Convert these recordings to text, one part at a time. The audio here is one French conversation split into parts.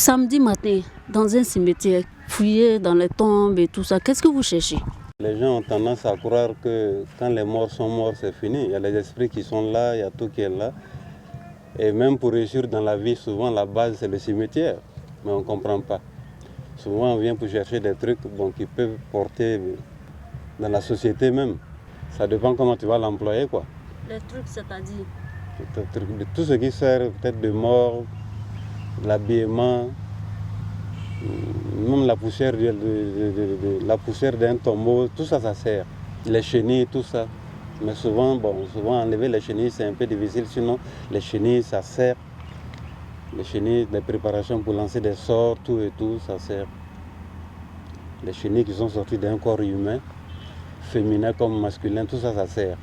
Samedi matin, dans un cimetière, fouiller dans les tombes et tout ça, qu'est-ce que vous cherchez? Les gens ont tendance à croire que quand les morts sont morts, c'est fini. Il y a les esprits qui sont là, il y a tout qui est là. Et même pour réussir dans la vie, souvent la base c'est le cimetière. Mais on ne comprend pas. Souvent on vient pour chercher des trucs qui peuvent porter dans la société même. Ça dépend comment tu vas l'employer, quoi. Les trucs, c'est-à-dire? Tout ce qui sert peut-être de mort, l'habillement, même la poussière, la poussière d'un tombeau, tout ça, ça sert. Les chenilles, tout ça. Mais souvent enlever les chenilles, c'est un peu difficile. Sinon, les chenilles, ça sert. Les chenilles, les préparations pour lancer des sorts, tout et tout, ça sert. Les chenilles qui sont sorties d'un corps humain, féminin comme masculin, tout ça, ça sert.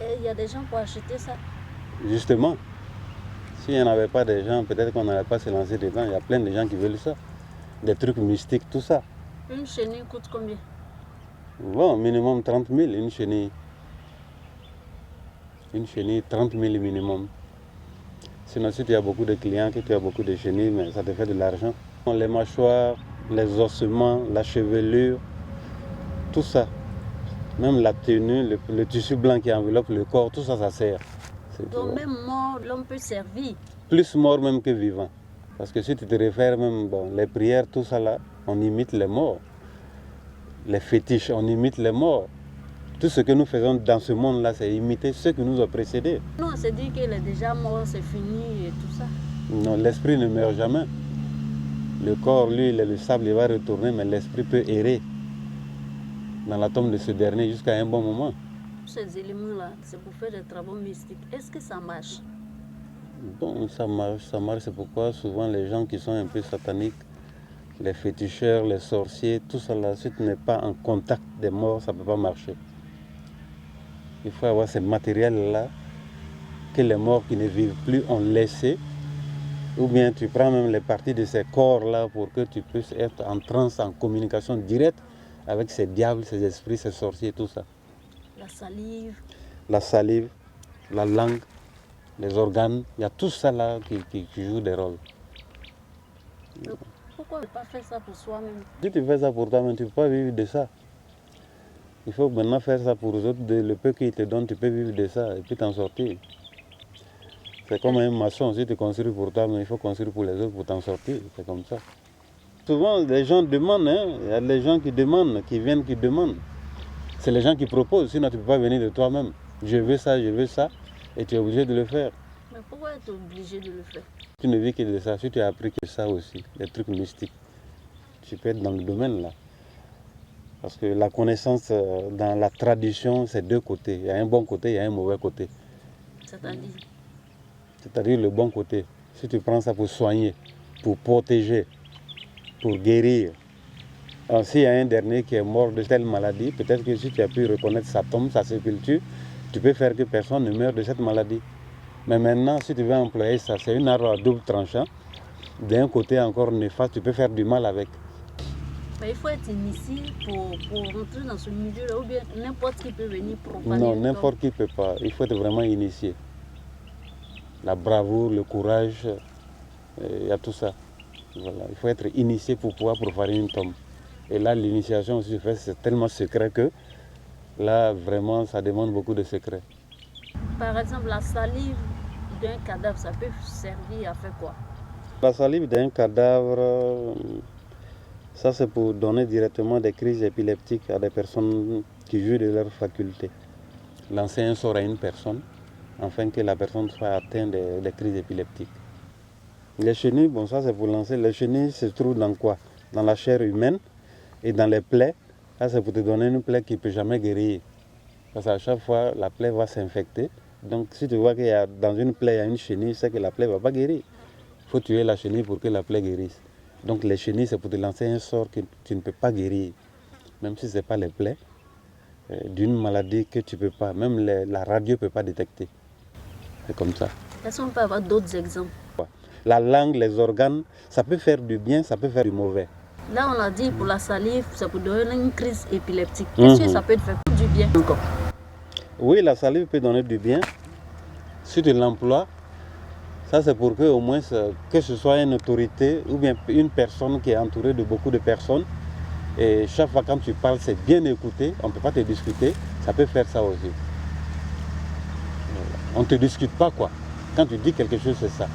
Et il y a des gens pour acheter ça? Justement, s'il n'y en avait pas des gens, peut-être qu'on n'allait pas se lancer dedans. Il y a plein de gens qui veulent ça. Des trucs mystiques, tout ça. Une chenille coûte combien? Bon, minimum 30 000, une chenille. Une chenille, 30 000 minimum. Sinon, si tu as beaucoup de clients, que tu as beaucoup de chenilles, mais ça te fait de l'argent. Les mâchoires, les ossements, la chevelure, tout ça. Même la tenue, le tissu blanc qui enveloppe le corps, tout ça, ça sert. Donc même mort, l'homme peut servir? Plus mort même que vivant. Parce que si tu te réfères même, les prières, tout ça là, on imite les morts. Les fétiches, on imite les morts. Tout ce que nous faisons dans ce monde-là, c'est imiter ceux qui nous ont précédés. Non, c'est dit qu'il est déjà mort, c'est fini et tout ça. Non, l'esprit ne meurt jamais. Le corps, lui, il est le sable, il va retourner, mais l'esprit peut errer dans la tombe de ce dernier jusqu'à un bon moment. Ces éléments-là, c'est pour faire des travaux mystiques. Est-ce que ça marche? Bon, ça marche, c'est pourquoi souvent les gens qui sont un peu sataniques, les féticheurs, les sorciers, tout ça là, si tu n'es pas en contact des morts, ça ne peut pas marcher. Il faut avoir ce matériel-là que les morts qui ne vivent plus ont laissé, ou bien tu prends même les parties de ces corps-là pour que tu puisses être en transe, en communication directe avec ces diables, ces esprits, ces sorciers, tout ça. La salive. La salive, la langue, les organes, il y a tout ça là qui joue des rôles. Donc, pourquoi ne pas faire ça pour soi-même? Si tu fais ça pour toi-même, tu ne peux pas vivre de ça. Il faut maintenant faire ça pour les autres, le peu qu'ils te donnent, tu peux vivre de ça et puis t'en sortir. C'est comme un maçon, si tu construis pour toi, mais il faut construire pour les autres pour t'en sortir, c'est comme ça. Souvent, les gens demandent, il y a les gens qui demandent, qui viennent, qui demandent. C'est les gens qui proposent, sinon tu ne peux pas venir de toi-même. Je veux ça, et tu es obligé de le faire. Mais pourquoi être obligé de le faire? Tu ne vis que de ça, si tu as appris que ça aussi, les trucs mystiques, tu peux être dans le domaine là. Parce que la connaissance dans la tradition, c'est deux côtés. Il y a un bon côté, il y a un mauvais côté. C'est-à-dire? C'est-à-dire le bon côté. Si tu prends ça pour soigner, pour protéger, pour guérir. Alors s'il y a un dernier qui est mort de telle maladie, peut-être que si tu as pu reconnaître sa tombe, sa sépulture, tu peux faire que personne ne meure de cette maladie. Mais maintenant, si tu veux employer ça, c'est une arme à double tranchant. D'un côté encore néfaste, tu peux faire du mal avec. Mais il faut être initié pour rentrer dans ce milieu-là, ou bien n'importe qui peut venir profaner. Non, n'importe qui ne peut pas. Il faut être vraiment initié. La bravoure, le courage, il y a tout ça. Voilà. Il faut être initié pour pouvoir profaner une tombe. Et là, l'initiation aussi, c'est tellement secret que là, vraiment, ça demande beaucoup de secrets. Par exemple, la salive d'un cadavre, ça peut servir à faire quoi? La salive d'un cadavre, ça c'est pour donner directement des crises épileptiques à des personnes qui jouent de leurs facultés. Lancer un sort à une personne, afin que la personne soit atteinte des crises épileptiques. Les chenilles, ça c'est pour lancer. Les chenilles se trouvent dans quoi? Dans la chair humaine et dans les plaies. Ça c'est pour te donner une plaie qui ne peut jamais guérir. Parce qu'à chaque fois, la plaie va s'infecter. Donc si tu vois qu'il y a dans une plaie, il y a une chenille, c'est que la plaie ne va pas guérir. Il faut tuer la chenille pour que la plaie guérisse. Donc les chenilles, c'est pour te lancer un sort que tu ne peux pas guérir. Même si ce n'est pas les plaies, d'une maladie que tu ne peux pas, même la radio ne peut pas détecter. C'est comme ça. Est-ce qu'on peut avoir d'autres exemples? La langue, les organes, ça peut faire du bien, ça peut faire du mauvais. Là, on a dit pour la salive, ça peut donner une crise épileptique. Est-ce que ça peut te faire du bien encore? Oui, la salive peut donner du bien. Si tu l'emploies, Ça, c'est pour que, au moins, que ce soit une autorité ou bien une personne qui est entourée de beaucoup de personnes. Et chaque fois quand tu parles, c'est bien écouté. On ne peut pas te discuter. Ça peut faire ça aussi. On ne te discute pas, quoi. Quand tu dis quelque chose, c'est ça.